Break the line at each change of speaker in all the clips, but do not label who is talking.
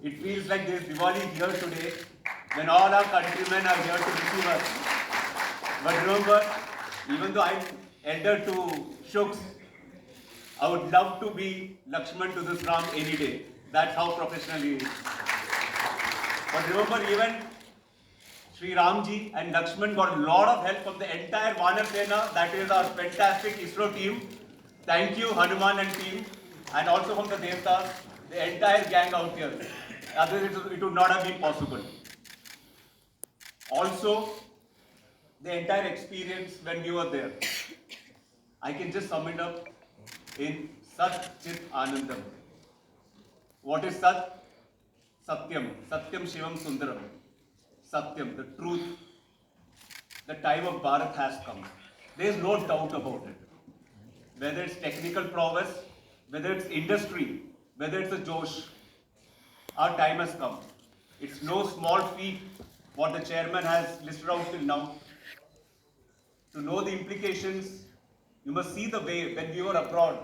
It feels like there's Diwali here today when all our countrymen are here to receive us. But remember, even though I'm elder to Shuks, I would love to be Lakshman to this Ram any day. That's how professional he is. But remember, even Sri Ramji and Lakshman got a lot of help from the entire Vanar Sena, that is our fantastic ISRO team. Thank you, Hanuman and team, and also from the Devtas, the entire gang out here. Otherwise, it would not have been possible. Also, the entire experience when we were there, I can just sum it up in Sat Chit Anandam. What is Sat? Satyam. Satyam Shivam Sundaram. Satyam, the truth. The time of Bharat has come. There is no doubt about it. Whether it's technical prowess, whether it's industry, whether it's a Josh, our time has come. It's no small feat what the chairman has listed out till now. To know the implications, you must see the way when we were abroad,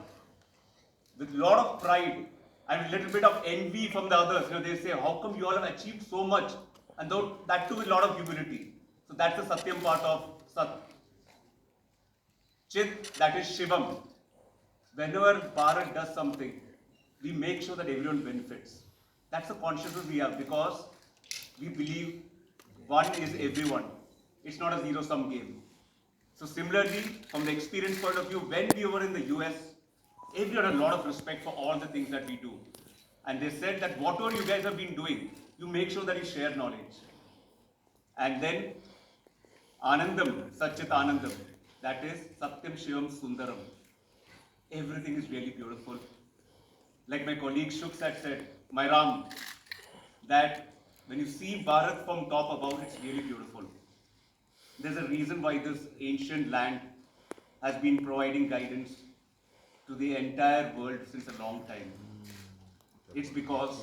with a lot of pride and a little bit of envy from the others. They say, how come you all have achieved so much? And that too with a lot of humility. So that's the Satyam part of Sat. Chit, that is Shivam. Whenever Bharat does something, we make sure that everyone benefits. That's the consciousness we have because we believe one is everyone. It's not a zero-sum game. So similarly, from the experience point of view, when we were in the US, everyone had a lot of respect for all the things that we do. And they said that whatever you guys have been doing, you make sure that you share knowledge. And then Anandam, Satchit Anandam, that is Satyam Shivam Sundaram. Everything is really beautiful. Like my colleague Shuks had said, my Ram, that when you see Bharat from top above, it's really beautiful. There's a reason why this ancient land has been providing guidance to the entire world since a long time. It's because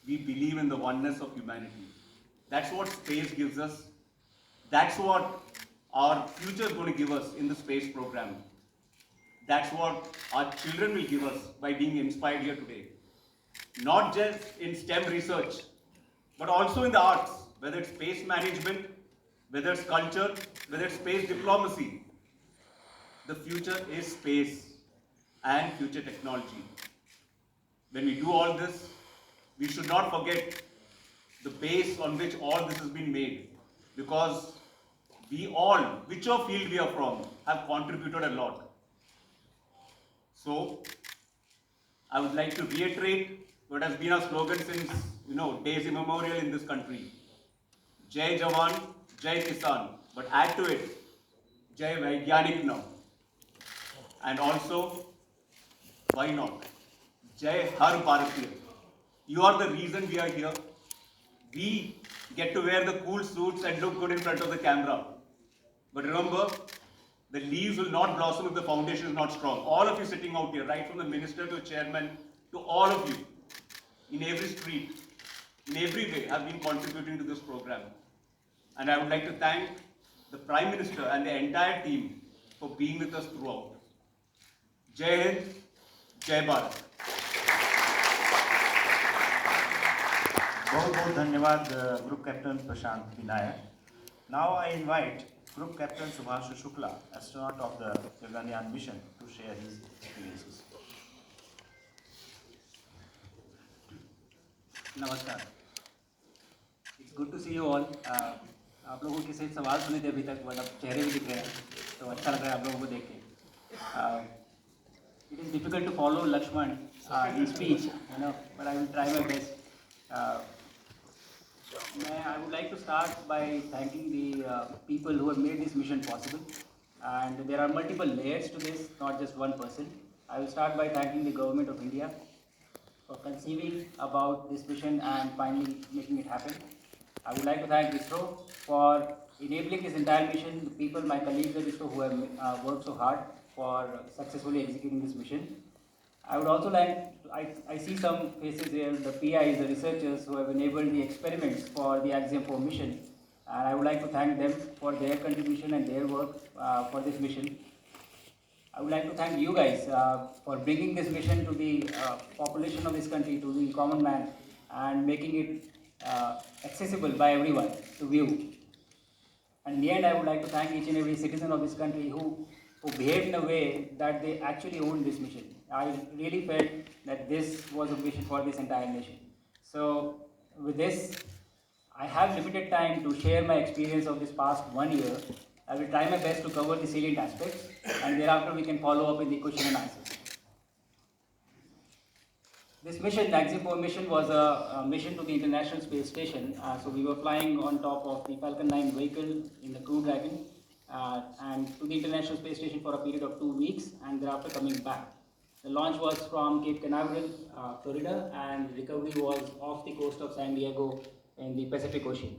we believe in the oneness of humanity. That's what space gives us. That's what our future is going to give us in the space program. That's what our children will give us by being inspired here today. Not just in STEM research, but also in the arts, whether it's space management, whether it's culture, whether it's space diplomacy. The future is space and future technology. When we do all this, we should not forget the base on which all this has been made, because we all, whichever field we are from, have contributed a lot. So, I would like to reiterate what has been our slogan since days immemorial in this country. Jai Jawan, Jai Kisan, but add to it, Jai Vaigyanik now. And also, why not? Jai Har Bharatiya. You are the reason we are here. We get to wear the cool suits and look good in front of the camera. But remember, the leaves will not blossom if the foundation is not strong. All of you sitting out here, right from the minister to chairman, to all of you, in every street, in every way, have been contributing to this program. And I would like to thank the Prime Minister and the entire team for being with us throughout. Jai Hind, Jai Bharat.
बहुत बहुत धन्यवाद group captain Prashant Vinayak. Now I invite Group Captain Subhashu Shukla, astronaut of the Gaganyaan mission, to share his experiences.
नमस्कार. It's good to see you all. आप लोगों के सिर्फ सवाल सुने थे अभी तक, मतलब चेहरे भी दिख रहे हैं, तो अच्छा लग रहा है आप लोगों को देख के. It is difficult to follow Lakshman in speech, but I will try my best. I would like to start by thanking the people who have made this mission possible. And there are multiple layers to this, not just one person. I will start by thanking the Government of India for conceiving about this mission and finally making it happen. I would like to thank ISRO for enabling this entire mission, the people, my colleagues at ISRO who have worked so hard for successfully executing this mission. I would also like, I see some faces here, the PIs, the researchers who have enabled the experiments for the Axiom 4 mission. And I would like to thank them for their contribution and their work for this mission. I would like to thank you guys for bringing this mission to the population of this country, to the common man, and making it accessible by everyone to view. And in the end, I would like to thank each and every citizen of this country who behaved in a way that they actually owned this mission. I really felt that this was a mission for this entire nation. So with this, I have limited time to share my experience of this past 1 year. I will try my best to cover the salient aspects, and thereafter we can follow up in the question and answers. This mission, the Axipor mission, was a mission to the International Space Station. So we were flying on top of the Falcon 9 vehicle in the Crew Dragon and to the International Space Station for a period of 2 weeks, and thereafter coming back. The launch was from Cape Canaveral, Florida, and recovery was off the coast of San Diego in the Pacific Ocean.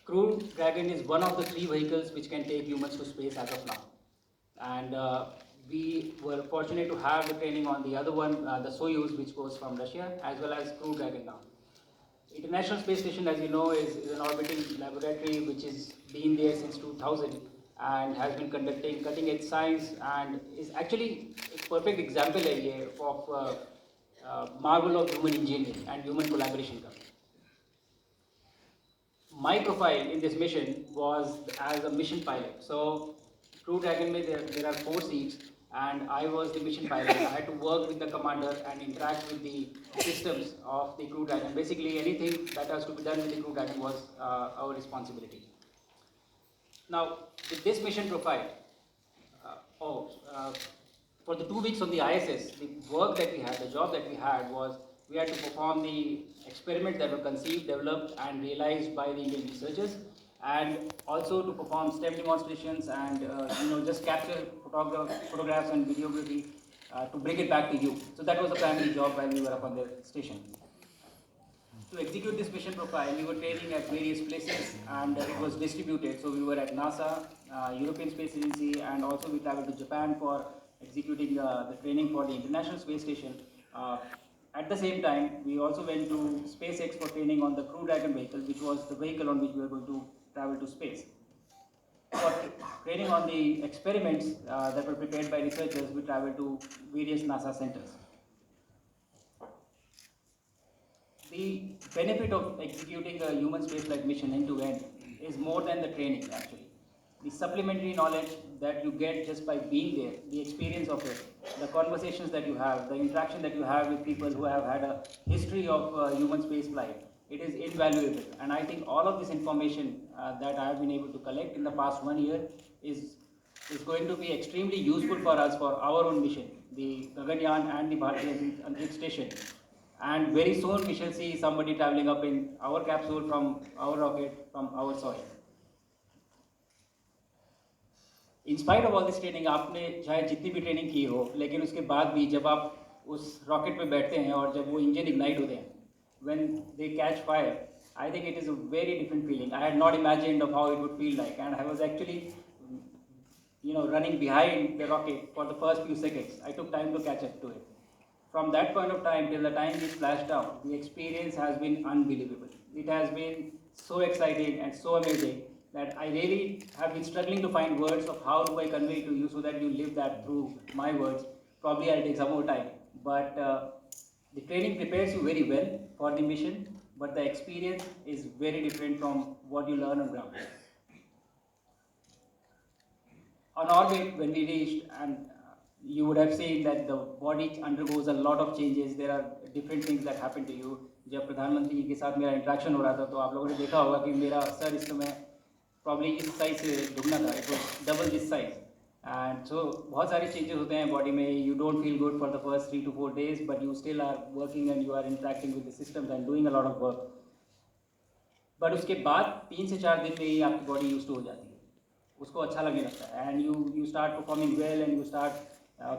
Crew Dragon is one of the 3 vehicles which can take humans to space as of now. And we were fortunate to have the training on the other one, the Soyuz, which goes from Russia, as well as Crew Dragon now. International Space Station, as you know, is an orbiting laboratory which has been there since 2000 and has been conducting cutting-edge science, and is actually a perfect example of marvel of human engineering and human collaboration. My profile in this mission was as a mission pilot. So Crew Dragon, there are 4 seats, and I was the mission pilot. I had to work with the commander and interact with the systems of the Crew Dragon. Basically, anything that has to be done with the Crew Dragon was our responsibility. Now, with this mission profile, for the 2 weeks on the ISS, the work that we had, the job that we had was we had to perform the experiments that were conceived, developed, and realized by the Indian researchers, and also to perform STEM demonstrations and just capture photographs and videography to bring it back to you. So that was the primary job while we were up on the station. To execute this mission profile, we were training at various places, and it was distributed. So we were at NASA, European Space Agency, and also we traveled to Japan for executing the training for the International Space Station. At the same time, we also went to SpaceX for training on the Crew Dragon vehicle, which was the vehicle on which we were going to travel to space. For training on the experiments that were prepared by researchers, we traveled to various NASA centers. The benefit of executing a human spaceflight mission end-to-end is more than the training, actually. The supplementary knowledge that you get just by being there, the experience of it, the conversations that you have, the interaction that you have with people who have had a history of human spaceflight, it is invaluable. And I think all of this information that I have been able to collect in the past 1 year is going to be extremely useful for us for our own mission, the Gaganyaan and the Bharatiya Antariksh Station. And very soon we shall see somebody traveling up in our capsule from our rocket, from our soil. In spite of all this training, आपने चाहे जितनी भी training की हो, लेकिन उसके बाद भी जब आप उस रॉकेट पे बैठते हैं और जब वो इंजन इग्नाइट होते हैं, when they catch fire, I think it is a very different feeling. I had not imagined of how it would feel like, and I was actually, running behind the rocket for the first few seconds. I took time to catch up to it. From that point of time till the time we splashed down, the experience has been unbelievable. It has been so exciting and so amazing that I really have been struggling to find words of how do I convey to you so that you live that through my words. Probably I'll take some more time. But the training prepares you very well for the mission, but the experience is very different from what you learn on ground. On orbit, when we reached, and you would have seen that the body undergoes a lot of changes. There are different things that happen to you. जब प्रधानमंत्री के साथ मेरा interaction हो रहा था तो आप लोगों ने देखा होगा कि मेरा सर इस समय प्रॉब्ली इस साइज से दुगना था, it was double this size. And so बहुत सारे चेंजेस होते हैं बॉडी में. You don't feel good for the first 3 to 4 days, but you still are working and you are interacting with the systems and doing a lot of work. But उसके बाद 3 से 4 दिन में ही आपकी बॉडी यूज्ड टू हो जाती है, उसको अच्छा लगने लगता है, and you start performing well and you start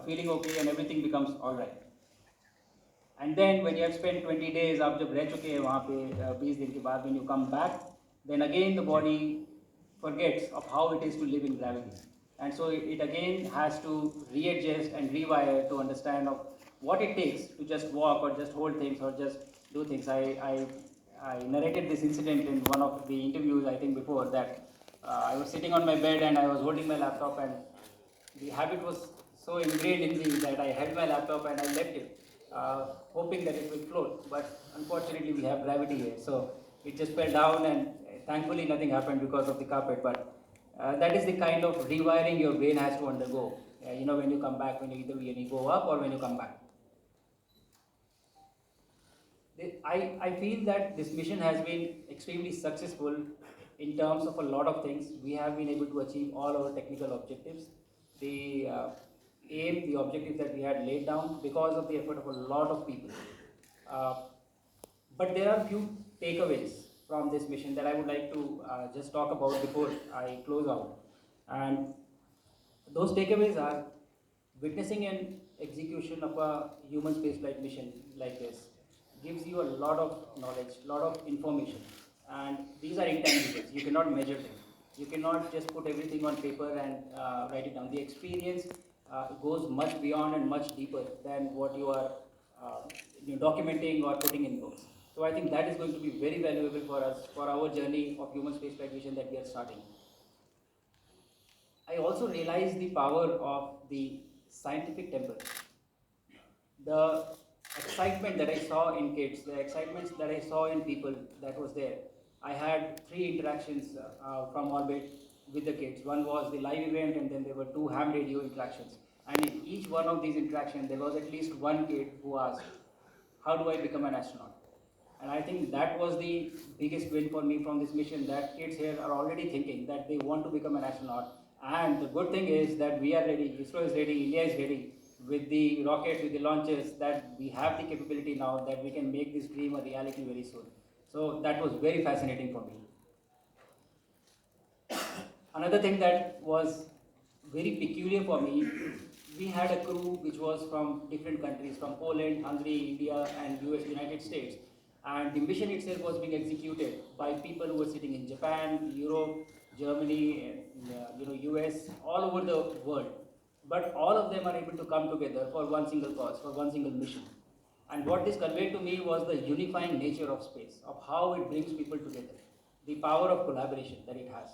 feeling okay and everything becomes all right. And then when you have spent 20 days, आप जब रह चुके हैं वहाँ पे 20 दिन के बाद, when you come back, then again the body forgets of how it is to live in gravity. And so it again has to readjust and rewire to understand of what it takes to just walk or just hold things or just do things. I narrated this incident in one of the interviews, I think before, that I was sitting on my bed and I was holding my laptop, and the habit was so ingrained in me that I held my laptop and I left it hoping that it will float. But unfortunately, we have gravity here, so it just fell down, and thankfully nothing happened because of the carpet. But that is the kind of rewiring your brain has to undergo. When you come back, when you go up or when you come back. I feel that this mission has been extremely successful in terms of a lot of things. We have been able to achieve all our technical objectives. The the objectives that we had laid down because of the effort of a lot of people. Uh, but there are few takeaways from this mission that I would like to just talk about before I close out. And those takeaways are witnessing an execution of a human spaceflight mission like this gives you a lot of knowledge, a lot of information, and these are intangibles. You cannot measure them. You cannot just put everything on paper and write it down. The experience goes much beyond and much deeper than what you are documenting or putting in books. So I think that is going to be very valuable for us, for our journey of human spaceflight mission that we are starting. I also realized the power of the scientific temper. The excitement that I saw in kids, the excitement that I saw in people that was there. I had 3 interactions from orbit with the kids. One was the live event, and then there were 2 ham radio interactions. And in each one of these interactions, there was at least one kid who asked, how do I become an astronaut? And I think that was the biggest win for me from this mission, that kids here are already thinking that they want to become an astronaut. And the good thing is that we are ready, ISRO is ready, India is ready with the rockets, with the launches, that we have the capability now that we can make this dream a reality very soon. So that was very fascinating for me. Another thing that was very peculiar for me, we had a crew which was from different countries, from Poland, Hungary, India, and US, United States. And the mission itself was being executed by people who were sitting in Japan, Europe, Germany, US, all over the world. But all of them are able to come together for one single cause, for one single mission. And what this conveyed to me was the unifying nature of space, of how it brings people together, the power of collaboration that it has.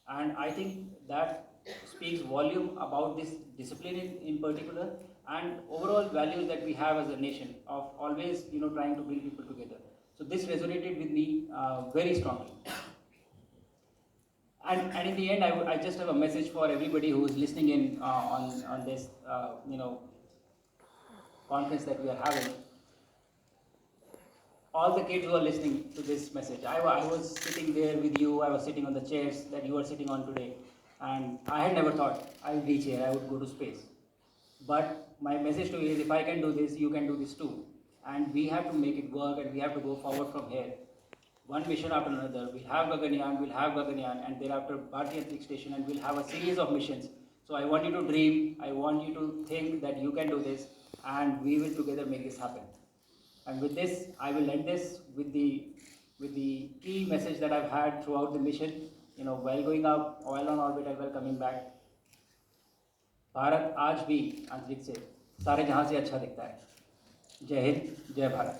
And I think that speaks volume about this discipline in particular, and overall values that we have as a nation of always trying to bring people together. So this resonated with me very strongly. And in the end, I just have a message for everybody who is listening in on this conference that we are having. All the kids who are listening to this message, I was sitting there with you, I was sitting on the chairs that you are sitting on today, and I had never thought I would reach here, I would go to space. But my message to you is, if I can do this, you can do this too. And we have to make it work, and we have to go forward from here. One mission after another. We'll have Gaganyaan, and thereafter Bharatiya Antariksh Station, and we'll have a series of missions. So I want you to dream, I want you to think that you can do this, and we will together make this happen. And with this, I will end this with the key message that I've had throughout the mission. While going up, while on orbit, and while coming back. Bharat आज भी अंतरिक्ष से सारे जहां से अच्छा दिखता है. जय हिंद, जय भारत.